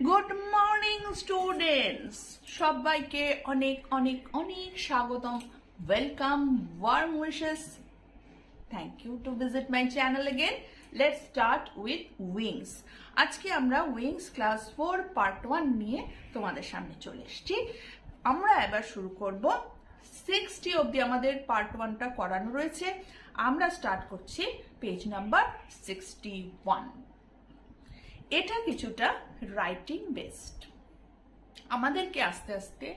Good morning students, সবাইকে অনেক অনেক অনেক স্বাগতম। Welcome, warm wishes. Thank you to visit my channel again. Let's start with wings. আজকে আমরা উইংস ক্লাস 4 পার্ট 1 নিয়ে তোমাদের সামনে চলে এসেছি। আমরা এবার শুরু করব 60 অবধি আমাদের পার্ট 1টা করানো রয়েছে। আমরা স্টার্ট করছি পেজ নাম্বার 61। এটা কিছুটা রাইটিং বেসড। আমাদেরকে আস্তে আস্তে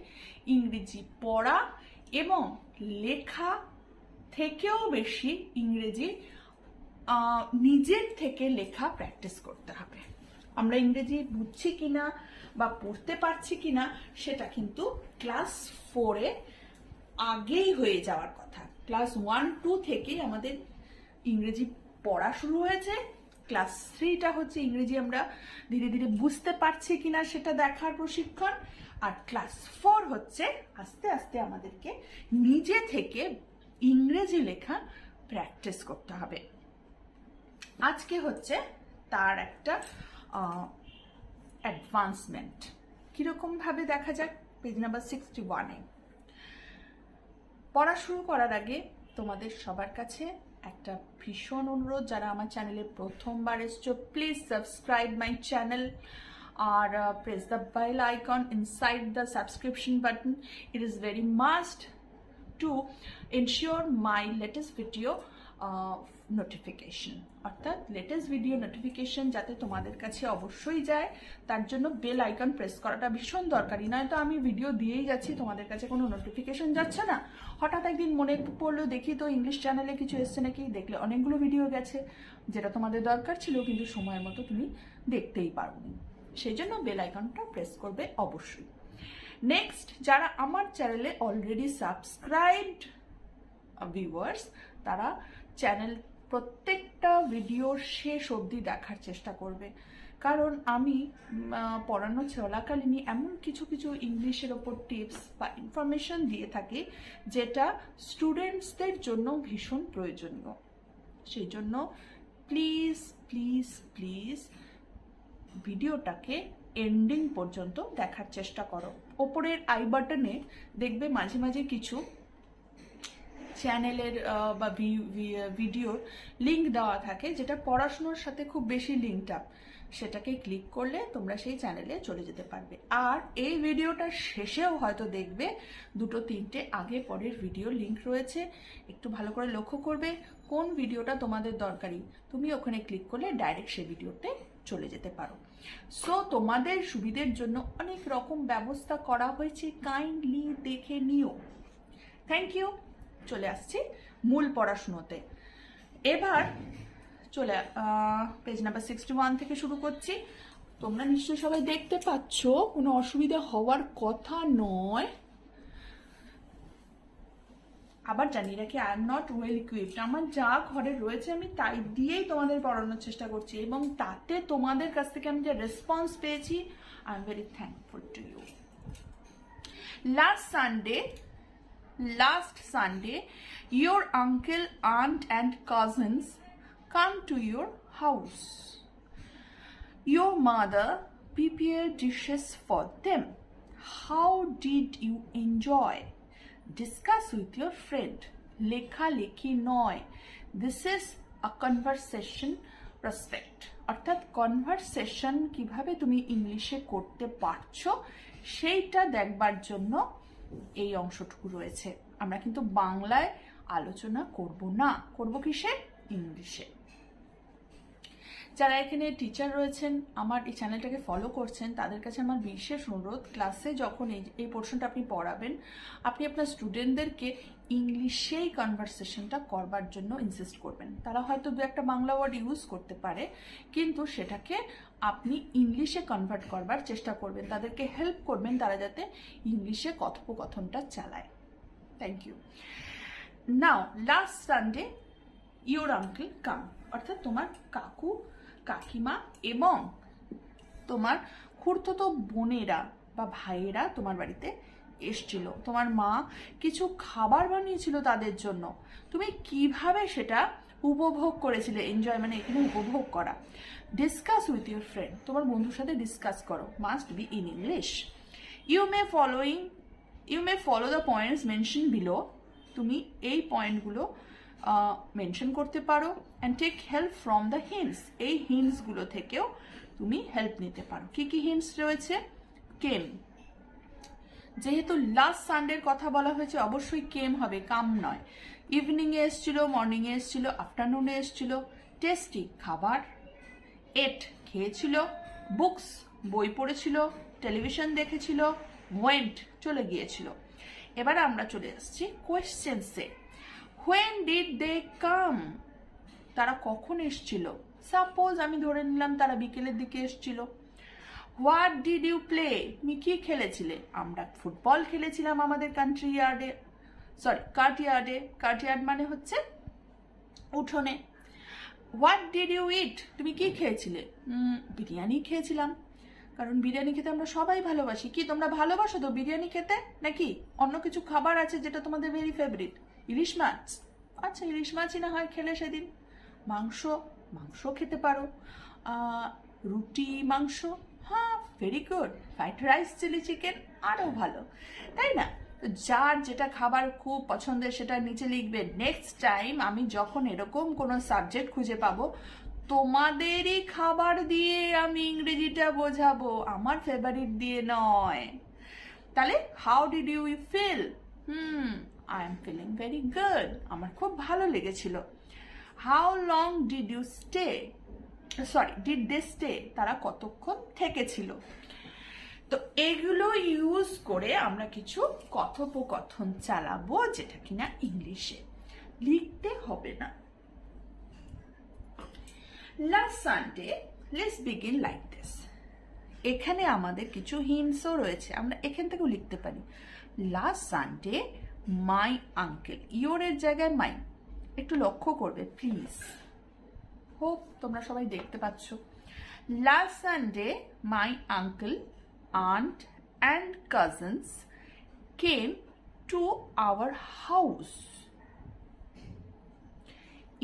ইংরেজি পড়া এবং লেখা থেকেও বেশি ইংরেজি নিজের থেকে লেখা প্র্যাকটিস করতে হবে। আমরা ইংরেজি বুঝছি কিনা বা পড়তে পারছি কিনা সেটা কিন্তু ক্লাস 4-এ আগেই হয়ে যাওয়ার কথা। ক্লাস 1-2 থেকেই আমাদের ইংরেজি পড়া শুরু হয়েছে। ক্লাস 3টা হচ্ছে ইংরেজি আমরা ধীরে ধীরে বুঝতে পারছি কিনা সেটা দেখার প্রশিক্ষণ। আর ক্লাস 4 হচ্ছে আস্তে আস্তে আমাদেরকে নিজে থেকে ইংরেজি লেখা প্র্যাকটিস করতে হবে। আজকে হচ্ছে তার একটা অ্যাডভান্সমেন্ট। কিরকম ভাবে দেখা যাক পেজ নাম্বার 61-এ। পড়া শুরু করার আগে তোমাদের সবার কাছে একটা ভীষণ অনুরোধ, যারা আমার চ্যানেলে প্রথমবার এসছো, প্লিজ সাবস্ক্রাইব মাই চ্যানেল আর press the bell icon inside the subscription button. It is very must to ensure my latest video notification, অর্থাৎ লেটেস্ট ভিডিও নোটিফিকেশন যাতে তোমাদের কাছে অবশ্যই যায়, তার জন্য বেল আইকন প্রেস করাটা ভীষণ দরকারি। নয়তো আমি ভিডিও দিয়েই যাচ্ছি, তোমাদের কাছে কোনো নোটিফিকেশন যাচ্ছে না। হঠাৎ একদিন মনে পড়লো দেখি তো ইংলিশ চ্যানেলে কিছু এসছে নাকি, দেখলে অনেকগুলো ভিডিও গেছে যেটা তোমাদের দরকার ছিল কিন্তু সময়ের মতো তুমি দেখতেই পারোনি। সেই জন্য বেল আইকনটা প্রেস করবে অবশ্যই। নেক্সট, যারা আমার চ্যানেলে অলরেডি সাবস্ক্রাইবড ভিউয়ার্স, তারা চ্যানেল প্রত্যেকটা ভিডিওর শেষ অবধি দেখার চেষ্টা করবে, কারণ আমি পড়ানো চলাকালীনই এমন কিছু কিছু ইংলিশের ওপর টিপস বা ইনফরমেশন দিয়ে থাকি যেটা স্টুডেন্টসদের জন্য ভীষণ প্রয়োজনীয়। সেই জন্য প্লিজ প্লিজ প্লিজ ভিডিওটাকে এন্ডিং পর্যন্ত দেখার চেষ্টা করো। ওপরের আই বাটনে দেখবে মাঝে মাঝে কিছু চ্যানেলের বা ভিডিওর লিঙ্ক দেওয়া থাকে, যেটা পড়াশোনার সাথে খুব বেশি লিঙ্কড আপ। সেটাকে ক্লিক করলে তোমরা সেই চ্যানেলে চলে যেতে পারবে। আর এই ভিডিওটার শেষেও হয়তো দেখবে 2-3টে আগে পরের ভিডিও লিঙ্ক রয়েছে। একটু ভালো করে লক্ষ্য করবে কোন ভিডিওটা তোমাদের দরকারি, তুমি ওখানে ক্লিক করলে ডাইরেক্ট সেই ভিডিওতে চলে যেতে পারো। সো তোমাদের সুবিধের জন্য অনেক রকম ব্যবস্থা করা হয়েছে, কাইন্ডলি দেখে নিও। Thank you. চলে আসছি মূল পড়াশুনোতে। এবার চলে পেজ নাম্বার 61 থেকে শুরু করছি। তোমরা নিশ্চয়ই সবাই দেখতে পাচ্ছ, কোনো অসুবিধা হওয়ার কথা নয়। আবার জানিয়ে রাখি, I am not well equipped. আমার যা ঘরে রয়েছে আমি তাই দিয়েই তোমাদের পড়ানোর চেষ্টা করছি, এবং তাতে তোমাদের কাছ থেকে আমি যে রেসপন্স পেয়েছি, I am very thankful to you. Last Sunday, your uncle, aunt and cousins come to your house. Your mother prepared dishes for them. How did you enjoy? Discuss with your friend. লেখালেখি নয়, this is a conversation prospect, অর্থাৎ conversation কিভাবে তুমি ইংলিশে করতে পারছো সেইটা দেখবার জন্য এই অংশটুকু রয়েছে। আমরা কিন্তু বাংলায় আলোচনা করব না, করব কিসে? ইংলিশে। যারা এখানে টিচার রয়েছেন, আমার এই চ্যানেলটাকে ফলো করছেন, তাদের কাছে আমার বিশেষ অনুরোধ, ক্লাসে যখন এই পোর্শনটা আপনি পড়াবেন, আপনি আপনার স্টুডেন্টদেরকে ইংলিশেই কনভারসেশনটা করবার জন্য ইনসিস্ট করবেন। তারা হয়তো দু একটা বাংলা ওয়ার্ড ইউজ করতে পারে, কিন্তু সেটাকে আপনি ইংলিশে কনভার্ট করবার চেষ্টা করবেন। তাদেরকে হেল্প করবেন তারা যাতে ইংলিশে কথোপকথনটা চালায়। Thank you. Now, last Sunday your uncle come, অর্থাৎ তোমার কাকু কাকিমা এবং তোমার খুড়তুতো বোনেরা বা ভাইয়েরা তোমার বাড়িতে এসছিল। তোমার মা কিছু খাবার বানিয়েছিল তাদের জন্য। তুমি কিভাবে সেটা উপভোগ করেছিলে। এনজয় মানে এখানে উপভোগ করা। ডিসকাস উইথ ইউর ফ্রেন্ড, তোমার বন্ধুর সাথে ডিসকাস করো, must be in English. You may follow the points mention below, তুমি এই পয়েন্টগুলো মেনশন করতে পারো। And take help from the hints, এই হিন্টসগুলো থেকেও তুমি হেল্প নিতে পারো। কি কি হিন্টস রয়েছে? কেম, যেহেতু লাস্ট সানডের কথা বলা হয়েছে অবশ্যই কেম হবে, কাম নয়। ইভিনিংয়ে এসছিল, মর্নিংয়ে এসছিল, আফটারনুনে এসছিল। টেস্টি, খাবার। এট, খেয়েছিল। বুকস, বই পড়েছিল। টেলিভিশন দেখেছিল। ওয়েন্ট, চলে গিয়েছিল। এবার আমরা চলে আসছি কোয়েশ্চেন্সে। হোয়েন ডিড দে কাম, তারা কখন এসছিল? সাপোজ আমি ধরে নিলাম তারা বিকেলের দিকে এসছিল। হোয়াট ডিড ইউ প্লে, তুমি কি খেলেছিলে? আমরা ফুটবল খেলেছিলাম আমাদের কার্টইয়ার্ড মানে হচ্ছে উঠোনে। হোয়াট ডিড ইউ ইট, তুমি কি খেয়েছিলে? বিরিয়ানি খেয়েছিলাম, কারণ বিরিয়ানি খেতে আমরা সবাই ভালোবাসি। কি তোমরা ভালোবাসো তো বিরিয়ানি খেতে, নাকি অন্য কিছু খাবার আছে যেটা তোমাদের ভেরি ফেভারিট? ইলিশ মাছ, আচ্ছা ইলিশ মাছই না হয় খেলে সেদিন। মাংস খেতে পারো। রুটি, মাংস, হ্যাঁ very good. Fried rice, chilli chicken, আরও ভালো, তাই না? তো যার যেটা খাবার খুব পছন্দের সেটা নিচে লিখবে। নেক্সট টাইম আমি যখন এরকম কোনো সাবজেক্ট খুঁজে পাবো, তোমাদেরই খাবার দিয়ে আমি ইংরেজিটা বোঝাবো, আমার ফেভারিট দিয়ে নয়। তাহলে how did you feel? I am feeling very good, আমার খুব ভালো লেগেছিল। How long did they stay, তারা কতক্ষণ থেকেছিল? তো এগুলো ইউজ করে আমরা কিছু কথোপকথন চালাবো, যেটা কিনা ইংলিশে লিখতে হবে না। Last Sunday, let's begin like this. এখানে আমাদের কিছু হিন্টসও রয়েছে, আমরা এখান থেকেও লিখতে পারি। লাস্ট সানডে মাই আঙ্কেল, ইয়োরের জায়গায় মাই, একটু লক্ষ্য করবে প্লিজ। হোপ তোমরা সবাই দেখতে পাচ্ছ। Last Sunday my uncle, aunt and cousins came to our house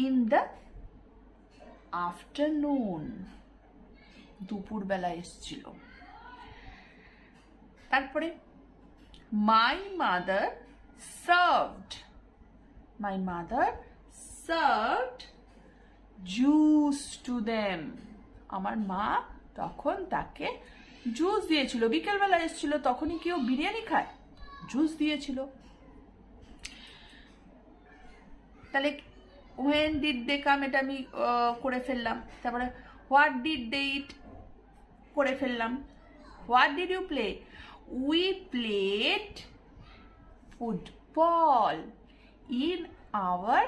in the afternoon, দুপুরবেলা এসেছিল। তারপরে my mother served juice to them, আমার মা তখন তাকে জুস দিয়েছিল। বিকেলবেলা এসেছিল, তখনই কেউ বিরিয়ানি খায়? জুস দিয়েছিল। তাহলে হোয়েন ডিড দে কাম, এটা আমি করে ফেললাম। তারপরে হোয়াট ডিড দে ইট করে ফেললাম। What did you play? We played football in our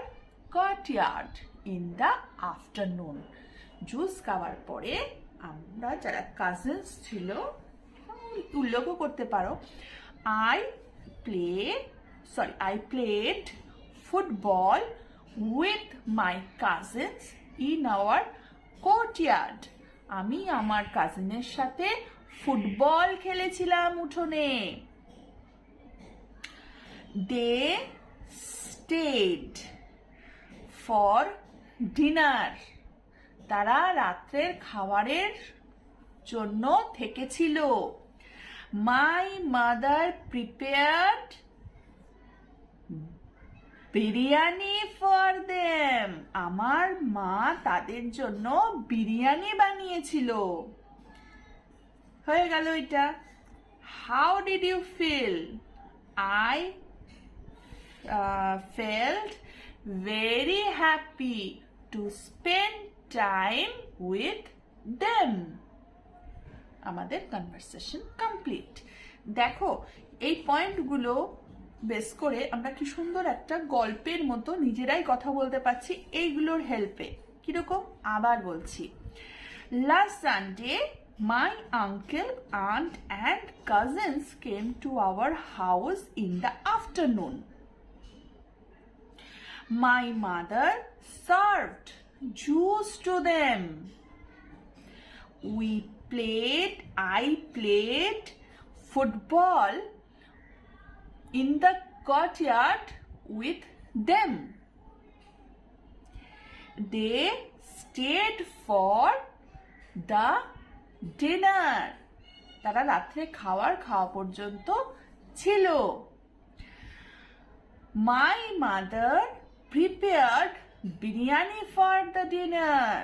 courtyard in the afternoon. Juice খাওয়ার পরে আমরা যারা কাজিনস ছিল উল্লেখ করতে পারো। I played football with my cousins in our courtyard, আমি আমার কাজিনের সাথে ফুটবল খেলেছিলাম উঠোনে। দে স্টেড ফর ডিনার, তারা রাত্রের খাবারের জন্য থেকেছিল। My mother prepared biryani for them, আমার মা তাদের জন্য বিরিয়ানি বানিয়েছিল। হয়ে গেল এটা। How did you feel? I felt very happy to spend time with them. আমাদের কনভারসেশন কমপ্লিট। দেখো এই পয়েন্টগুলো বেস করে আমরা কি সুন্দর একটা গল্পের মতো নিজেরাই কথা বলতে পারছি এইগুলোর হেল্পে। কিরকম? আবার বলছি। Last Sunday my uncle, aunt and cousins came to our house in the afternoon. My mother served juice to them. I played football in the courtyard with them. They stayed for the dinner. তারা রাত্রে খাওয়া পর্যন্ত ছিল। My mother prepared biryani for the dinner.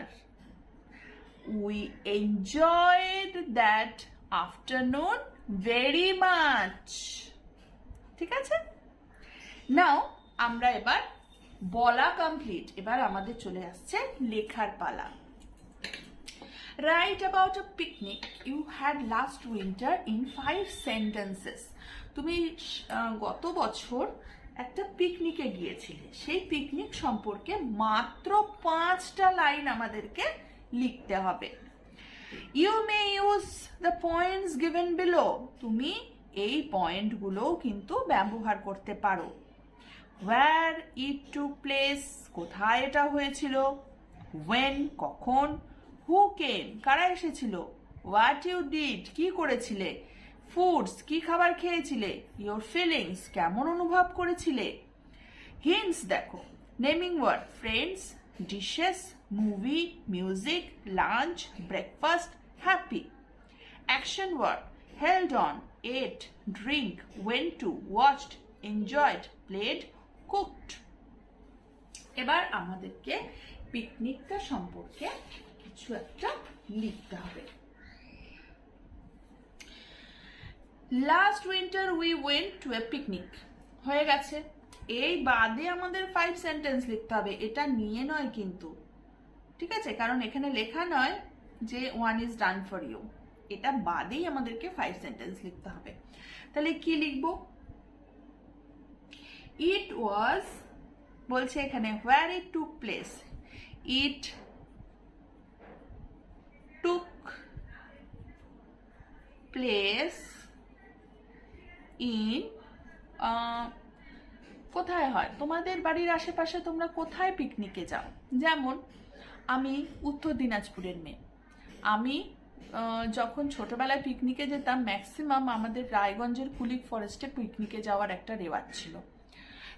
We enjoyed that afternoon very much. ঠিক আছে? নাও আমরা এবার বলা কমপ্লিট, এবার আমাদের চলে আসছে লেখার পালা। Write about a picnic you had last winter in 5 sentences. তুমি গত বছর একটা পিকনিকে গিয়েছিলে, সেই পিকনিক সম্পর্কে মাত্র 5টা লাইন আমাদেরকে লিখতে হবে। You may use the points given below. তুমি এই পয়েন্টগুলোও কিন্তু ব্যবহার করতে পারো। Where it took place, কোথায় এটা হয়েছিল। When, কখন। Who came, কারা এসেছিল। What you did, কি করেছিলে। Foods, কি খাবার খেয়েছিলে। Your feelings, কেমন অনুভব করেছিলে। Hints দেখো, naming word, friends, dishes, movie, music, lunch, breakfast, happy. Action word, held on, ate, drink, went to, watched, enjoyed, played, cooked. এবার আমাদেরকে পিকনিকটা সম্পর্কে কিছু একটা লিখতে হবে। Last winter we went to A picnic, হয়ে গেছে। এই বাদে আমাদের 5 সেন্টেন্স লিখতে হবে, এটা নিয়ে নয় কিন্তু, ঠিক আছে, কারণ এখানে লেখা নয় যে 1 is done for you, এটা বাদেই আমাদেরকে 5 সেন্টেন্স লিখতে হবে। তাহলে কি লিখবো। ইট ওয়াজ, বলছে এখানে where it took place, it took place in, কোথায় হয়, তোমাদের বাড়ির আশেপাশে তোমরা কোথায় পিকনিকে যাও। যেমন আমি উত্তর দিনাজপুরের মেয়ে, আমি যখন ছোটবেলায় পিকনিকে যেতাম ম্যাক্সিমাম আমাদের রায়গঞ্জের কুলিক ফরেস্টে পিকনিকে যাওয়ার একটা রেওয়াজ ছিল।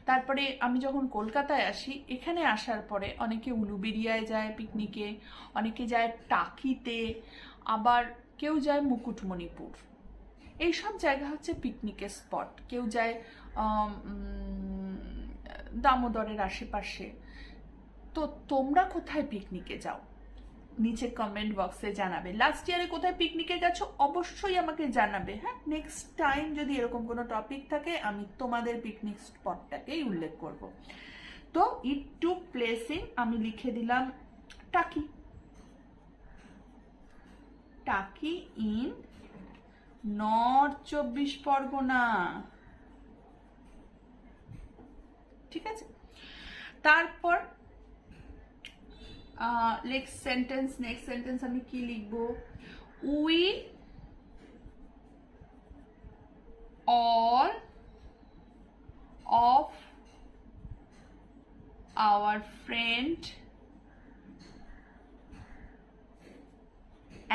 তারপরে আমি যখন কলকাতায় আসি, এখানে আসার পরে অনেকে উলুবেড়িয়ায় যায় পিকনিকে, অনেকে যায় টাকিতে, আবার কেউ যায় মুকুটমণিপুর। এইসব জায়গা হচ্ছে পিকনিকের স্পট। কেউ যায় দামোদরের আশেপাশে। তো তোমরা কোথায় পিকনিকে যাও নিচে কমেন্ট বক্সে জানাবে। লাস্ট ইয়ারে কোথায় পিকনিকে গেছো অবশ্যই আমাকে জানাবে। হ্যাঁ, নেক্সট টাইম যদি এরকম কোনো টপিক থাকে আমি তোমাদের পিকনিক স্পটটাকেই উল্লেখ করব। তো ইট টুক প্লেস ইন, আমি লিখে দিলাম টাকি, টাকি ইন নর্থ 24 পরগনা, ঠিক আছে। তারপর নেক্সট সেন্টেন্স আমি কি লিখবো। We all of our friend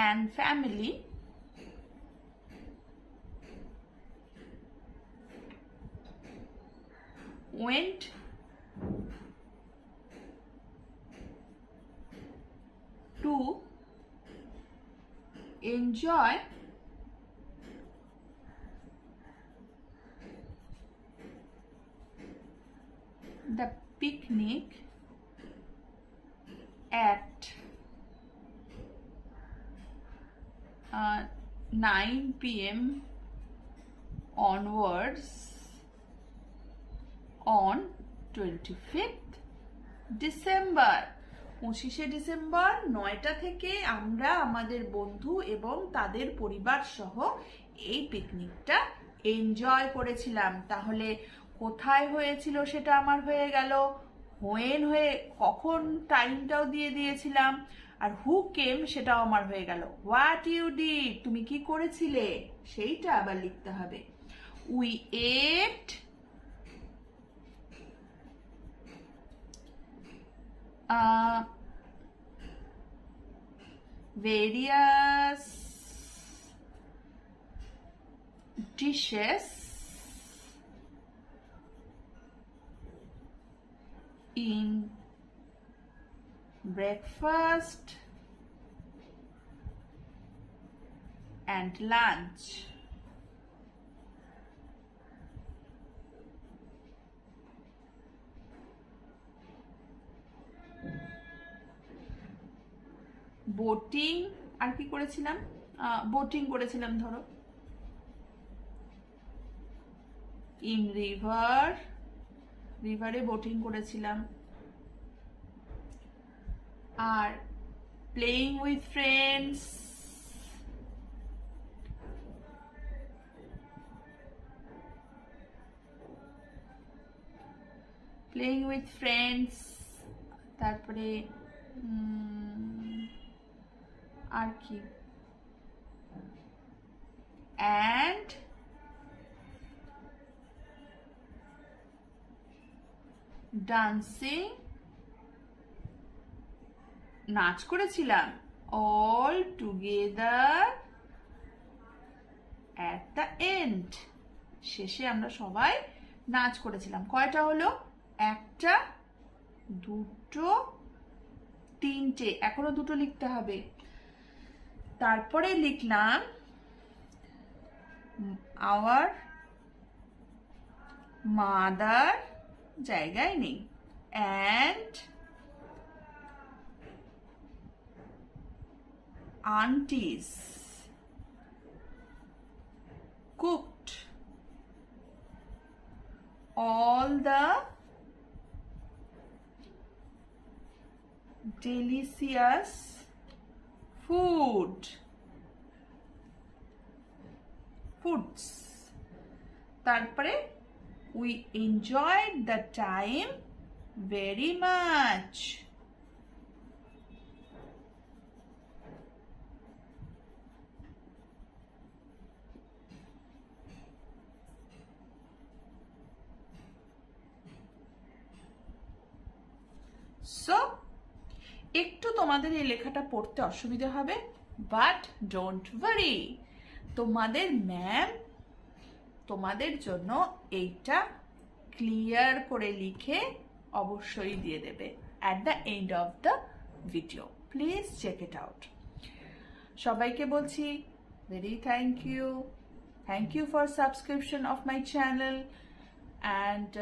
and family went to enjoy the picnic at 9 p.m. onwards on 25th December. 25শে ডিসেম্বর 9টা থেকে আমরা আমাদের বন্ধু এবং তাদের পরিবার সহ এই পিকনিকটা এনজয় করেছিলাম। তাহলে কোথায় হয়েছিল সেটা আমার হয়ে গেল, হোয়েন হয়ে কখন টাইমটাও দিয়ে দিয়েছিলাম, আর হু কেম সেটাও আমার হয়ে গেল। হোয়াট ইউ ডিড, তুমি কি করেছিলে সেইটা আবার লিখতে হবে। We ate various dishes in breakfast and lunch. Boating আর কি করেছিলাম, বোটিং করেছিলাম ধরো, ইন রিভার, রিভারে বোটিং করেছিলাম, are playing with friends, playing with friends, তারপরে আর কি, and dancing, নাচ করেছিলাম, all together at the end, শেষে আমরা সবাই নাচ করেছিলাম। কয়টা হলো? একটা, দুটো, তিনটে, এখনো দুটো লিখতে হবে। তারপরে লিখলাম our mother, জায়গায় নেই, and aunties cooked all the delicious foods. তারপরে we enjoyed the time very much. So একটু তোমাদের এই লেখাটা পড়তে অসুবিধা হবে, বাট ডোন্ট ওয়ারি, তোমাদের ম্যাম তোমাদের জন্য এইটা ক্লিয়ার করে লিখে অবশ্যই দিয়ে দেবে at the end of the video. Please check it out. সবাইকে বলছি very thank you for subscription of my channel, and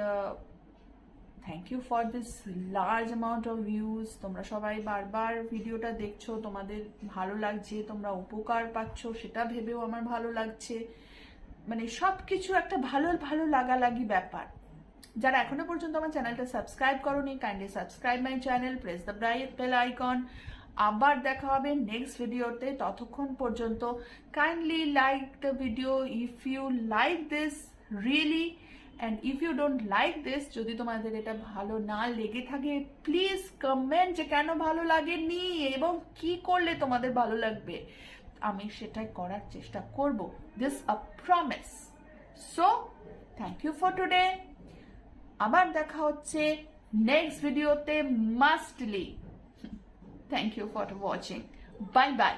thank you for this large amount of views. তোমরা সবাই বারবার ভিডিওটা দেখছো, তোমাদের ভালো লাগছে, তোমরা উপকার পাচ্ছ, সেটা ভেবেও আমার ভালো লাগছে। মানে সবকিছু একটা ভালো ভালো লাগালাগি ব্যাপার। যারা এখনো পর্যন্ত আমার চ্যানেলটা সাবস্ক্রাইব করোনি, kindly subscribe my channel, press the bell icon. আবার দেখা হবে নেক্সট ভিডিওতে, ততক্ষণ পর্যন্ত kindly like the video if you like this really, and if you don't like this, যদি তোমাদের এটা ভালো না লেগে থাকে, প্লিজ কমেন্ট যে কেন ভালো লাগেনি এবং কি করলে তোমাদের ভালো লাগবে, আমি সেটাই করার চেষ্টা করব। This a promise. So thank you for today. আবার দেখা হচ্ছে নেক্সট ভিডিওতে mostly. Thank you for watching. Bye by.